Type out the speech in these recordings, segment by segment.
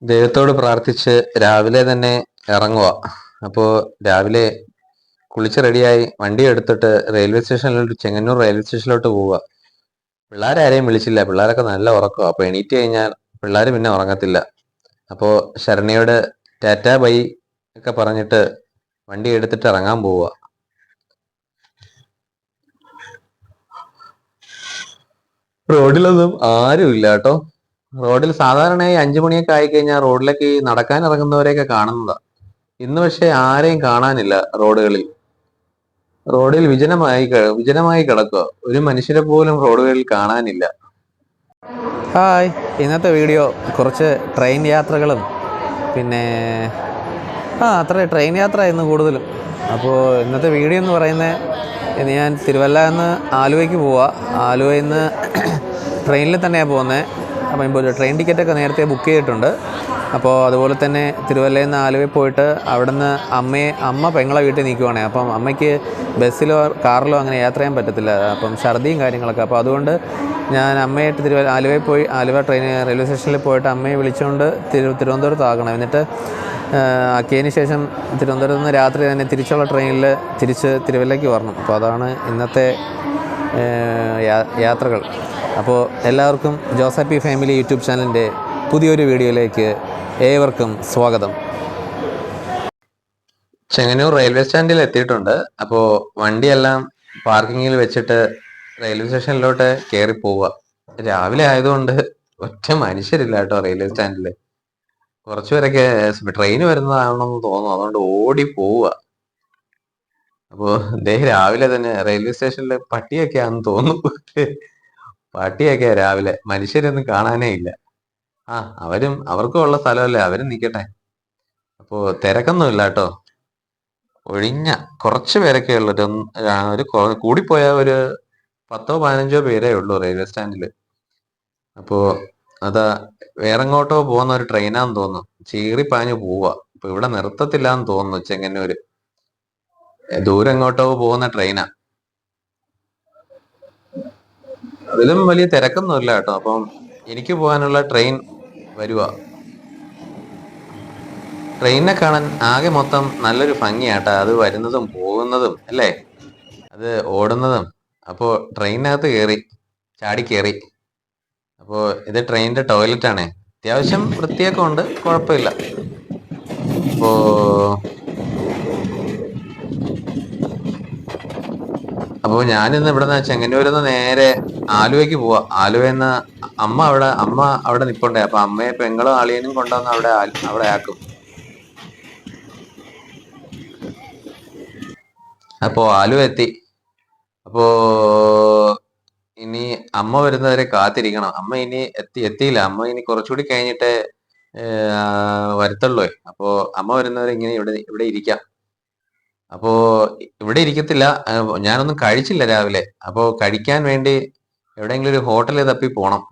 ദൈവത്തോട് പ്രാർത്ഥിച്ച് രാവിലെ തന്നെ ഇറങ്ങുക. അപ്പോൾ രാവിലെ കുളിച്ച് റെഡിയായി വണ്ടി എടുത്തിട്ട് ചെങ്ങന്നൂർ റെയിൽവേ സ്റ്റേഷനിലോട്ട് പോവുക. പിള്ളേരാരെയും വിളിച്ചില്ല, പിള്ളേരൊക്കെ നല്ല ഉറക്കമാണ്. അപ്പോൾ എണീറ്റ് കഴിഞ്ഞാൽ പിള്ളേർ പിന്നെ ഉറങ്ങത്തില്ല. അപ്പോൾ ശരണ്യയോട് ടാറ്റാ ബൈ ഒക്കെ പറഞ്ഞിട്ട് വണ്ടി എടുത്തിട്ട് ഇറങ്ങാൻ പോവുക. റോഡിലൊന്നും ആരും ഇല്ല കേട്ടോ. റോഡിൽ സാധാരണയായി 5 മണിയൊക്കെ ആയിക്കഴിഞ്ഞാൽ റോഡിലേക്ക് നടക്കാൻ ഇറങ്ങുന്നവരെയൊക്കെ കാണുന്നതാ. ഇന്ന് പക്ഷെ ആരെയും കാണാനില്ല റോഡിൽ വിജനമായി കിടക്കുക. ഒരു മനുഷ്യരെ പോലും റോഡുകളിൽ കാണാനില്ല. ഹായ്, ഇന്നത്തെ വീഡിയോ കുറച്ച് ട്രെയിൻ യാത്രകളും പിന്നെ ട്രെയിൻ യാത്ര ആയിരുന്നു കൂടുതലും. അപ്പോൾ ഇന്നത്തെ വീഡിയോ എന്ന് പറയുന്നത്, ഞാൻ തിരുവല്ല നിന്ന് ആലുവയ്ക്ക് പോവുക. ആലുവയിൽ നിന്ന് ട്രെയിനിൽ തന്നെയാണ് പോകുന്നത്. അപ്പോൾ ഇപ്പോൾ ട്രെയിൻ ടിക്കറ്റൊക്കെ നേരത്തെ ബുക്ക് ചെയ്തിട്ടുണ്ട്. അപ്പോൾ അതുപോലെ തന്നെ തിരുവല്ലയിൽ നിന്ന് ആലുവയിൽ പോയിട്ട് അവിടെ നിന്ന് അമ്മ പെങ്ങളെ വീട്ടിൽ നിൽക്കുവാണേ. അപ്പം അമ്മയ്ക്ക് ബസ്സിലോ കാറിലോ അങ്ങനെ യാത്ര ചെയ്യാൻ പറ്റത്തില്ല. അപ്പം ഛർദിയും കാര്യങ്ങളൊക്കെ. അപ്പോൾ അതുകൊണ്ട് ഞാൻ അമ്മയായിട്ട് ആലുവയിൽ പോയി റെയിൽവേ സ്റ്റേഷനിൽ പോയിട്ട് അമ്മയെ വിളിച്ചുകൊണ്ട് തിരുവനന്തപുരത്ത് ആക്കണം. എന്നിട്ട് ആക്കിയതിന് ശേഷം തിരുവനന്തപുരത്ത് നിന്ന് രാത്രി തന്നെ തിരിച്ചുള്ള ട്രെയിനിൽ തിരിച്ച് തിരുവല്ലയ്ക്ക് വരണം. അപ്പോൾ അതാണ് ഇന്നത്തെ യാത്രകൾ. അപ്പോൾ എല്ലാവർക്കും ജോസഫ് ഫാമിലി യൂട്യൂബ് ചാനലിൻ്റെ പുതിയൊരു വീഡിയോയിലേക്ക് ഏവർക്കും സ്വാഗതം. ചെങ്ങന്നൂർ റെയിൽവേ സ്റ്റാൻഡിൽ എത്തിയിട്ടുണ്ട്. അപ്പോൾ വണ്ടിയെല്ലാം പാർക്കിങ്ങിൽ വെച്ചിട്ട് റെയിൽവേ സ്റ്റേഷനിലോട്ട് കയറി പോവുക. രാവിലെ ആയതുകൊണ്ട് ഒറ്റ മനുഷ്യരില്ല കേട്ടോ റെയിൽവേ സ്റ്റാൻഡില്. കുറച്ചുപേരൊക്കെ ട്രെയിൻ വരുന്നതാണെന്ന് തോന്നുന്നു, അതുകൊണ്ട് ഓടി പോവുക. അപ്പോ രാവിലെ തന്നെ റെയിൽവേ സ്റ്റേഷനിൽ പട്ടിയൊക്കെയാണെന്ന് തോന്നുന്നു. പട്ടിയൊക്കെയാ രാവിലെ, മനുഷ്യരൊന്നും കാണാനേ ഇല്ല. അവർക്കും ഉള്ള സ്ഥലമല്ലേ, അവരും നിക്കട്ടെ. അപ്പോ തിരക്കൊന്നുമില്ല കേട്ടോ. ഒഴിഞ്ഞ കുറച്ച് പേരൊക്കെ ഉള്ളു. കൂടിപ്പോയ ഒരു 10-15 പേരേ ഉള്ളൂ റെയിൽവേ സ്റ്റാൻഡിൽ. അപ്പോ അതാ വേറെങ്ങോട്ടോ പോകുന്ന ഒരു ട്രെയിനാന്ന് തോന്നുന്നു, ചീറിപ്പാഞ്ഞു പോവാ. അപ്പൊ ഇവിടെ നിർത്തത്തില്ലാന്ന് തോന്നുന്നു. ചെങ്ങന്നൂര് ദൂരം എങ്ങോട്ടോ പോകുന്ന ട്രെയിനാ. അതിലും വലിയ തിരക്കൊന്നുമില്ല കേട്ടോ. അപ്പം എനിക്ക് പോകാനുള്ള ട്രെയിൻ വരുക. ട്രെയിനിനെ കാണാൻ ആകെ മൊത്തം നല്ലൊരു ഭംഗിയാട്ടാ. അത് വരുന്നതും പോകുന്നതും അല്ലേ, അത് ഓടുന്നതും. അപ്പോ ട്രെയിനകത്ത് ചാടി കയറി. അപ്പോ ഇത് ട്രെയിനിന്റെ ടോയ്ലറ്റ് ആണേ. അത്യാവശ്യം വൃത്തിയൊക്കെ ഉണ്ട്, കുഴപ്പമില്ല. അപ്പോ ഞാനിന്ന് ഇവിടുന്ന് ചെങ്ങന്നൂരിന്ന് നേരെ ആലുവയ്ക്ക് പോവാ. ആലുവന്ന് അമ്മ അവിടെ നിപ്പുണ്ടേ. അപ്പൊ അമ്മയെ പെങ്ങളും അളിയനും കൊണ്ടുവന്ന് അവിടെ ആക്കും. അപ്പോ ആലുവ എത്തി. അപ്പോ ഇനി അമ്മ വരുന്നവരെ കാത്തിരിക്കണം. അമ്മ ഇനി എത്തിയില്ല. അമ്മ ഇനി കുറച്ചുകൂടി കഴിഞ്ഞിട്ടേ വരത്തുള്ളൂ. അപ്പോ അമ്മ വരുന്നവരെ ഇങ്ങനെ ഇവിടെ ഇരിക്കാം. അപ്പോ ഇവിടെ ഇരിക്കത്തില്ല. ഞാനൊന്നും കഴിച്ചില്ല രാവിലെ. അപ്പോ കഴിക്കാൻ വേണ്ടി എവിടെയെങ്കിലും ഒരു ഹോട്ടലിൽ തപ്പി പോണം.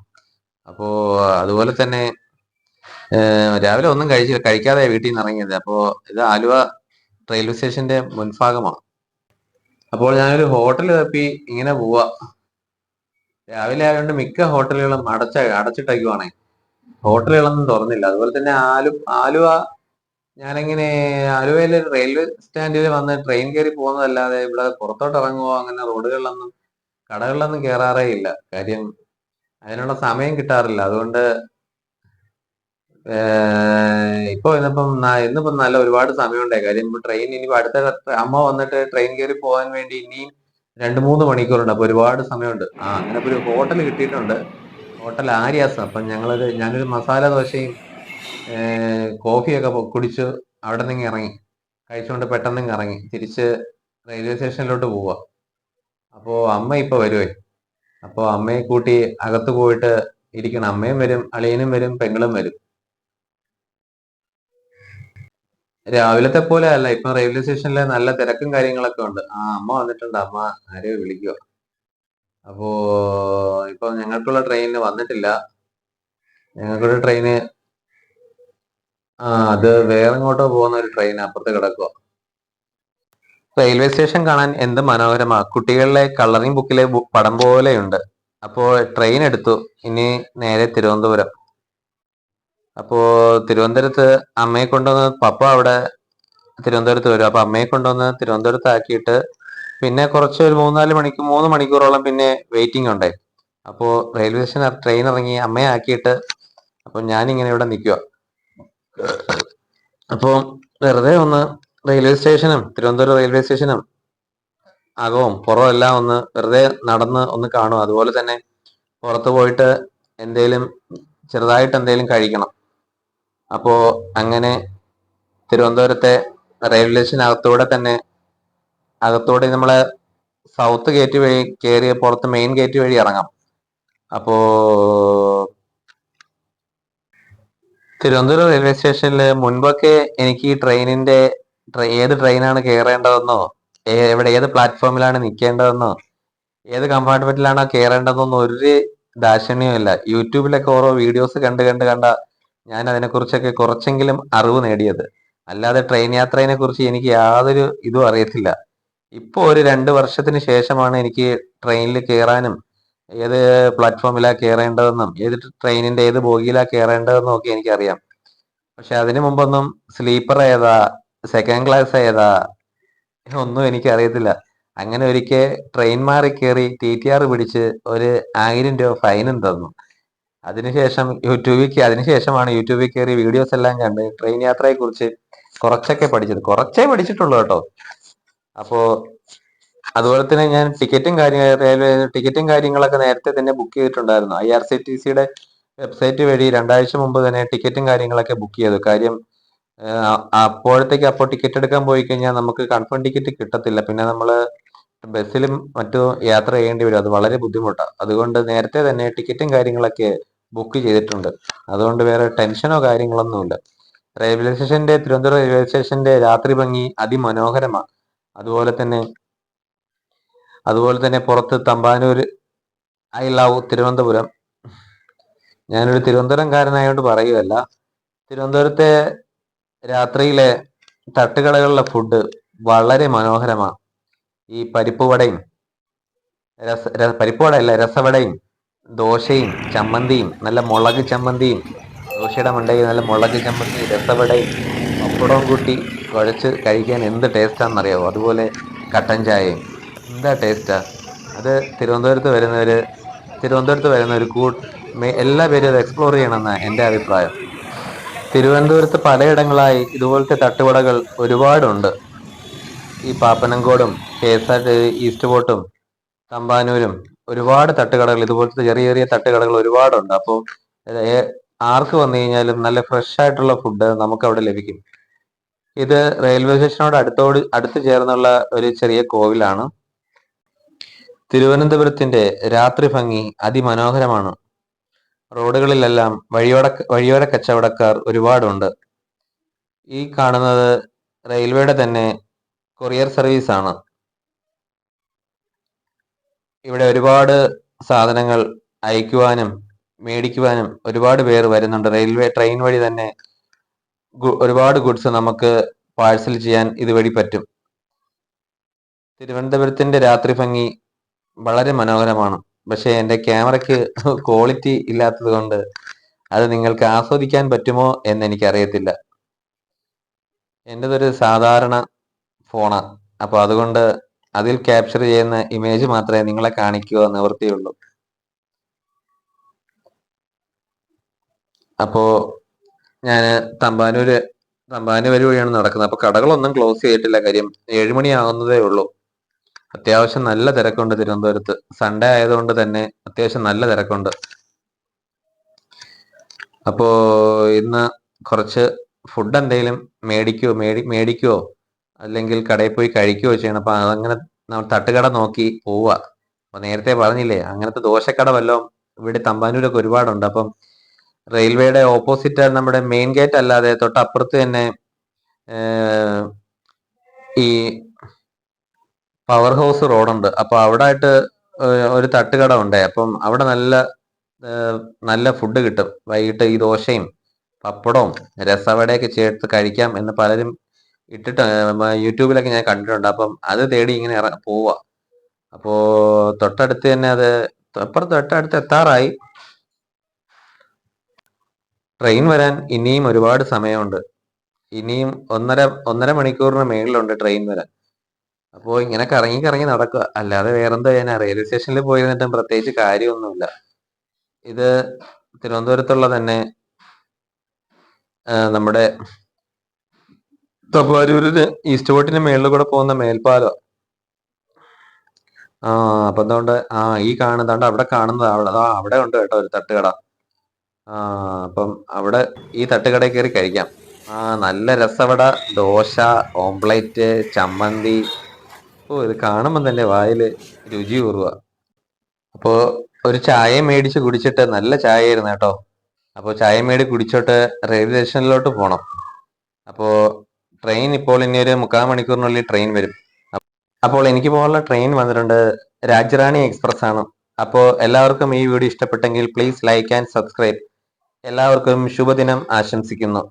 അപ്പോ അതുപോലെ തന്നെ രാവിലെ ഒന്നും കഴിക്കാതെ വീട്ടിൽ നിന്ന് ഇറങ്ങിയത്. അപ്പോ ഇത് ആലുവ റെയിൽവേ സ്റ്റേഷന്റെ മുൻഭാഗമാണ്. അപ്പോൾ ഞാനൊരു ഹോട്ടൽ തപ്പി ഇങ്ങനെ പോവാ. രാവിലെ ആയതുകൊണ്ട് മിക്ക ഹോട്ടലുകളും അടച്ചിട്ടേക്കുവാണേ. ഹോട്ടലുകളൊന്നും തുറന്നില്ല. അതുപോലെ തന്നെ ആലുവ ഞാനിങ്ങനെ ആലുവയിലെ റെയിൽവേ സ്റ്റാൻഡിൽ വന്ന് ട്രെയിൻ കയറി പോകുന്നതല്ലാതെ ഇവിടെ പുറത്തോട്ട് ഇറങ്ങുവോ അങ്ങനെ കടകളിലൊന്നും കയറാറേ ഇല്ല. കാര്യം അതിനുള്ള സമയം കിട്ടാറില്ല. അതുകൊണ്ട് ഇന്നിപ്പം നല്ല ഒരുപാട് സമയമുണ്ടായി. കാര്യം ട്രെയിൻ ഇനി അടുത്ത അമ്മ വന്നിട്ട് ട്രെയിൻ കയറി പോകാൻ വേണ്ടി ഇനിയും 2-3 മണിക്കൂറുണ്ട്. അപ്പൊ ഒരുപാട് സമയമുണ്ട്. അങ്ങനെ ഒരു ഹോട്ടൽ കിട്ടിയിട്ടുണ്ട്, ഹോട്ടൽ ആര്യാസ്. അപ്പം ഞാനൊരു മസാല ദോശയും കോഫിയൊക്കെ കുടിച്ചു അവിടെ നിന്ന് ഇറങ്ങി. കഴിച്ചുകൊണ്ട് പെട്ടെന്ന് ഇറങ്ങി തിരിച്ച് റെയിൽവേ സ്റ്റേഷനിലോട്ട് പോവാ. അപ്പോ അമ്മ ഇപ്പൊ വരുവേ. അപ്പോ അമ്മയെ കൂട്ടി അകത്ത് പോയിട്ട് ഇരിക്കണം. അമ്മയും വരും, അളിയനും വരും, പെങ്ങളും വരും. രാവിലത്തെ പോലെ അല്ല, ഇപ്പൊ റെയിൽവേ സ്റ്റേഷനിലെ നല്ല തിരക്കും കാര്യങ്ങളൊക്കെ ഉണ്ട്. അമ്മ വന്നിട്ടുണ്ട്. അമ്മ ആരെയോ വിളിക്കുക. അപ്പോ ഇപ്പൊ ഞങ്ങൾക്കുള്ള ട്രെയിന് വന്നിട്ടില്ല. ഞങ്ങൾക്കുള്ള ട്രെയിന് അത് വേറെങ്ങോട്ടോ പോകുന്ന ഒരു ട്രെയിൻ അപ്പുറത്ത് കിടക്കുക. റെയിൽവേ സ്റ്റേഷൻ കാണാൻ എന്ത് മനോഹരമാ. കുട്ടികളിലെ കളറിംഗ് ബുക്കിലെ പടം പോലെയുണ്ട്. അപ്പോൾ ട്രെയിൻ എടുത്തു. ഇനി നേരെ തിരുവനന്തപുരം. അപ്പോ തിരുവനന്തപുരത്ത് അമ്മയെ കൊണ്ടുവന്ന് പപ്പ അവിടെ തിരുവനന്തപുരത്ത് വരും. അപ്പൊ അമ്മയെ കൊണ്ടുവന്ന് തിരുവനന്തപുരത്ത് ആക്കിയിട്ട് പിന്നെ കുറച്ച് ഒരു 3 മണിക്കൂറോളം പിന്നെ വെയിറ്റിംഗ് ഉണ്ടായി. അപ്പോ റെയിൽവേ സ്റ്റേഷൻ ട്രെയിൻ ഇറങ്ങി അമ്മയെ ആക്കിയിട്ട് അപ്പൊ ഞാനിങ്ങനെ ഇവിടെ നിൽക്കുക. അപ്പോൾ വെറുതെ ഒന്ന് റെയിൽവേ സ്റ്റേഷനും തിരുവനന്തപുരം റെയിൽവേ സ്റ്റേഷനും അകവും പുറവും എല്ലാം ഒന്ന് വെറുതെ നടന്ന് ഒന്ന് കാണും. അതുപോലെ തന്നെ പുറത്ത് പോയിട്ട് എന്തേലും ചെറുതായിട്ട് എന്തേലും കഴിക്കണം. അപ്പോ അങ്ങനെ തിരുവനന്തപുരത്തെ റെയിൽവേ സ്റ്റേഷനകത്തൂടെ തന്നെ അകത്തൂടെ നമ്മളെ സൗത്ത് ഗേറ്റ് വഴി കയറി പുറത്ത് മെയിൻ ഗേറ്റ് വഴി ഇറങ്ങാം. അപ്പോ തിരുവനന്തപുരം റെയിൽവേ സ്റ്റേഷനിൽ മുൻപൊക്കെ എനിക്ക് ഈ ട്രെയിനിന്റെ ഏത് ട്രെയിനാണ് കയറേണ്ടതെന്നോ ഏത് പ്ലാറ്റ്ഫോമിലാണ് നിൽക്കേണ്ടതെന്നോ ഏത് കമ്പാർട്ട്മെന്റിലാണോ കയറേണ്ടതെന്നോ ഒരു ദാക്ഷിണ്യവും ഇല്ല. യൂട്യൂബിലൊക്കെ ഓരോ വീഡിയോസ് കണ്ട ഞാൻ അതിനെക്കുറിച്ചൊക്കെ കുറച്ചെങ്കിലും അറിവ് നേടിയത്. അല്ലാതെ ട്രെയിൻ യാത്രയെ കുറിച്ച് എനിക്ക് യാതൊരു ഇതും അറിയത്തില്ല. ഇപ്പൊ ഒരു 2 വർഷത്തിന് ശേഷമാണ് എനിക്ക് ട്രെയിനിൽ കയറാനും ഏത് പ്ലാറ്റ്ഫോമിലാ കയറേണ്ടതെന്നും ഏത് ട്രെയിനിന്റെ ഏത് ബോഗിയിലാ കയറേണ്ടതെന്നും ഒക്കെ എനിക്കറിയാം. പക്ഷെ അതിനു മുമ്പൊന്നും സ്ലീപ്പർ ഏതാ സെക്കൻഡ് ക്ലാസ് ഏതാ ഒന്നും എനിക്ക് അറിയത്തില്ല. അങ്ങനെ ഒരിക്കൽ ട്രെയിൻ മാറി കയറി TTR പിടിച്ച് ഒരു 1000 രൂപ ഫൈനും തന്നു. അതിനുശേഷമാണ് യൂട്യൂബിൽ കയറി വീഡിയോസ് എല്ലാം കണ്ട് ട്രെയിൻ യാത്രയെ കുറിച്ച് കുറച്ചൊക്കെ പഠിച്ചത്. കുറച്ചേ പഠിച്ചിട്ടുള്ളൂ കേട്ടോ. അപ്പോ അതുപോലെ തന്നെ ഞാൻ റെയിൽവേ ടിക്കറ്റും കാര്യങ്ങളൊക്കെ നേരത്തെ തന്നെ ബുക്ക് ചെയ്തിട്ടുണ്ടായിരുന്നു. IRCTCയുടെ വെബ്സൈറ്റ് വഴി 2 ആഴ്ച മുമ്പ് തന്നെ ടിക്കറ്റും കാര്യങ്ങളൊക്കെ ബുക്ക് ചെയ്തു. കാര്യം അപ്പോൾ ടിക്കറ്റ് എടുക്കാൻ പോയി കഴിഞ്ഞാൽ നമുക്ക് കൺഫേം ടിക്കറ്റ് കിട്ടത്തില്ല. പിന്നെ നമ്മള് ബസ്സിലും മറ്റു യാത്ര ചെയ്യേണ്ടി വരും. അത് വളരെ ബുദ്ധിമുട്ടാണ്. അതുകൊണ്ട് നേരത്തെ തന്നെ ടിക്കറ്റും കാര്യങ്ങളൊക്കെ ബുക്ക് ചെയ്തിട്ടുണ്ട്. അതുകൊണ്ട് വേറെ ടെൻഷനോ കാര്യങ്ങളൊന്നുമില്ല. തിരുവനന്തപുരം റെയിൽവേ സ്റ്റേഷന്റെ രാത്രി ഭംഗി അതിമനോഹരമാണ്. അതുപോലെ തന്നെ പുറത്ത് തമ്പാനൂർ ഐ ലവ് തിരുവനന്തപുരം. ഞാനൊരു തിരുവനന്തപുരംകാരനായോണ്ട് പറയുകയല്ല. തിരുവനന്തപുരത്തെ രാത്രിയിലെ തട്ടുകടകളിലെ ഫുഡ് വളരെ മനോഹരമാണ്. ഈ പരിപ്പുവടയും പരിപ്പുവടയല്ല രസവടയും ദോശയും ചമ്മന്തിയും നല്ല മുളക് ചമ്മന്തിയും ദോശയുടെ മണ്ടയിൽ നല്ല മുളക് ചമ്മന്തി രസവടയും പപ്പടവും കൂട്ടി കുഴച്ച് കഴിക്കാൻ എന്ത് ടേസ്റ്റാണെന്നറിയാവോ? അതുപോലെ കട്ടൻ ചായയും എന്താ ടേസ്റ്റാ അത്. തിരുവനന്തപുരത്ത് വരുന്നവർ എല്ലാ പേരും അത് എക്സ്പ്ലോർ ചെയ്യണമെന്നാണ് എൻ്റെ അഭിപ്രായം. തിരുവനന്തപുരത്ത് പലയിടങ്ങളായി ഇതുപോലത്തെ തട്ടുകടകൾ ഒരുപാടുണ്ട്. ഈ പാപ്പനംകോടും ഈസ്റ്റ് ഫോർട്ടും തമ്പാനൂരും ഒരുപാട് തട്ടുകടകൾ, ഇതുപോലത്തെ ചെറിയ ചെറിയ തട്ടുകടകൾ ഒരുപാടുണ്ട്. അപ്പോൾ ആർക്ക് വന്നു കഴിഞ്ഞാലും നല്ല ഫ്രഷ് ആയിട്ടുള്ള ഫുഡ് നമുക്ക് അവിടെ ലഭിക്കും. ഇത് റെയിൽവേ സ്റ്റേഷനോട് അടുത്ത് ചേർന്നുള്ള ഒരു ചെറിയ കോവിലാണ്. തിരുവനന്തപുരത്തിന്റെ രാത്രി ഭംഗി അതിമനോഹരമാണ്. റോഡുകളിലെല്ലാം വഴിയോര കച്ചവടക്കാർ ഒരുപാടുണ്ട്. ഈ കാണുന്നത് റെയിൽവേയുടെ തന്നെ കൊറിയർ സർവീസ് ആണ്. ഇവിടെ ഒരുപാട് സാധനങ്ങൾ അയക്കുവാനും മേടിക്കുവാനും ഒരുപാട് പേർ വരുന്നുണ്ട്. ട്രെയിൻ വഴി തന്നെ ഒരുപാട് ഗുഡ്സ് നമുക്ക് പാഴ്സൽ ചെയ്യാൻ ഇതുവഴി പറ്റും. തിരുവനന്തപുരത്തിന്റെ രാത്രി ഭംഗി വളരെ മനോഹരമാണ്. പക്ഷെ എൻ്റെ ക്യാമറയ്ക്ക് ക്വാളിറ്റി ഇല്ലാത്തത് കൊണ്ട് അത് നിങ്ങൾക്ക് ആസ്വദിക്കാൻ പറ്റുമോ എന്ന് എനിക്കറിയത്തില്ല. എൻ്റെതൊരു സാധാരണ ഫോണാണ്. അപ്പൊ അതുകൊണ്ട് അതിൽ ക്യാപ്ചർ ചെയ്യുന്ന ഇമേജ് മാത്രമേ നിങ്ങളെ കാണിക്കുക നിവൃത്തിയുള്ളൂ. അപ്പോ ഞാൻ തമ്പാനൂർ വഴിയാണ് നടക്കുന്നത്. അപ്പൊ കടകളൊന്നും ക്ലോസ് ചെയ്തിട്ടില്ല. കാര്യം 7 മണി ആകുന്നതേ ഉള്ളൂ. അത്യാവശ്യം നല്ല തിരക്കുണ്ട് തിരുവനന്തപുരത്ത്. സൺഡേ ആയതുകൊണ്ട് തന്നെ അത്യാവശ്യം നല്ല തിരക്കുണ്ട്. അപ്പോ ഇന്ന് കുറച്ച് ഫുഡ് എന്തെങ്കിലും മേടിക്കുവോ അല്ലെങ്കിൽ കടയിൽ പോയി കഴിക്കുകയോ ചെയ്യണം. അപ്പൊ അതങ്ങനെ തട്ടുകട നോക്കി പോവുക. അപ്പൊ നേരത്തെ പറഞ്ഞില്ലേ, അങ്ങനത്തെ ദോശക്കട വല്ലതും ഇവിടെ തമ്പാനൂരൊക്കെ ഒരുപാടുണ്ട്. അപ്പം റെയിൽവേയുടെ ഓപ്പോസിറ്റ് നമ്മുടെ മെയിൻ ഗേറ്റ് അല്ലാതെ തൊട്ടപ്പുറത്ത് തന്നെ ഈ പവർ ഹൗസ് റോഡുണ്ട്. അപ്പൊ അവിടെ ആയിട്ട് ഒരു തട്ടുകട ഉണ്ട്. അപ്പം അവിടെ നല്ല ഫുഡ് കിട്ടും. വൈകിട്ട് ഈ ദോശയും പപ്പടവും രസവടയൊക്കെ ചേർത്ത് കഴിക്കാം എന്ന് പലരും യൂട്യൂബിലൊക്കെ ഞാൻ കണ്ടിട്ടുണ്ട്. അപ്പം അത് തേടി ഇങ്ങനെ പോവുക. അപ്പോ തൊട്ടടുത്ത് തന്നെ തൊട്ടടുത്ത് എത്താറായി. ട്രെയിൻ വരാൻ ഇനിയും ഒരുപാട് സമയമുണ്ട്. ഇനിയും ഒന്നര മണിക്കൂറിന് മേളിലുണ്ട് ട്രെയിൻ വരാൻ. അപ്പോ ഇങ്ങനെ കറങ്ങി കറങ്ങി നടക്കുക. അല്ലാതെ വേറെന്തോ ചെയ്യാനാ? റെയിൽവേ സ്റ്റേഷനിൽ പോയിരുന്നിട്ടും പ്രത്യേകിച്ച് കാര്യമൊന്നുമില്ല. ഇത് തിരുവനന്തപുരത്തുള്ള തന്നെ നമ്മുടെ തപാരൂരിന് ഈസ്റ്റ് ഫോർട്ടിന് മേളിൽ കൂടെ പോകുന്ന മേൽപ്പാലം. അപ്പൊ എന്തുകൊണ്ട് ഈ കാണുന്നതാണ്ട് അവിടെ കാണുന്നത് അവിടെ ഉണ്ട് കേട്ടോ ഒരു തട്ടുകട. അപ്പം അവിടെ ഈ തട്ടുകടയിൽ കയറി കഴിക്കാം. നല്ല രസവട, ദോശ, ഓംപ്ലേറ്റ്, ചമ്മന്തി. ഇത് കാണുമ്പം തന്നെ വായില് രുചി ഊറുക. അപ്പോ ഒരു ചായ മേടിച്ച് കുടിച്ചിട്ട്, നല്ല ചായയായിരുന്നു കേട്ടോ. അപ്പോൾ ചായ മേടി കുടിച്ചോട്ട് റെയിൽവേ സ്റ്റേഷനിലോട്ട് പോണം. അപ്പോൾ ട്രെയിൻ ഇപ്പോൾ ഇനി ഒരു 3/4 മണിക്കൂറിനുള്ളിൽ ട്രെയിൻ വരും. അപ്പോൾ എനിക്ക് പോകാനുള്ള ട്രെയിൻ വന്നിട്ടുണ്ട്. രാജ്യറാണി എക്സ്പ്രസ് ആണ്. അപ്പോൾ എല്ലാവർക്കും ഈ വീഡിയോ ഇഷ്ടപ്പെട്ടെങ്കിൽ പ്ലീസ് ലൈക്ക് ആൻഡ് സബ്സ്ക്രൈബ്. എല്ലാവർക്കും ശുഭദിനം ആശംസിക്കുന്നു.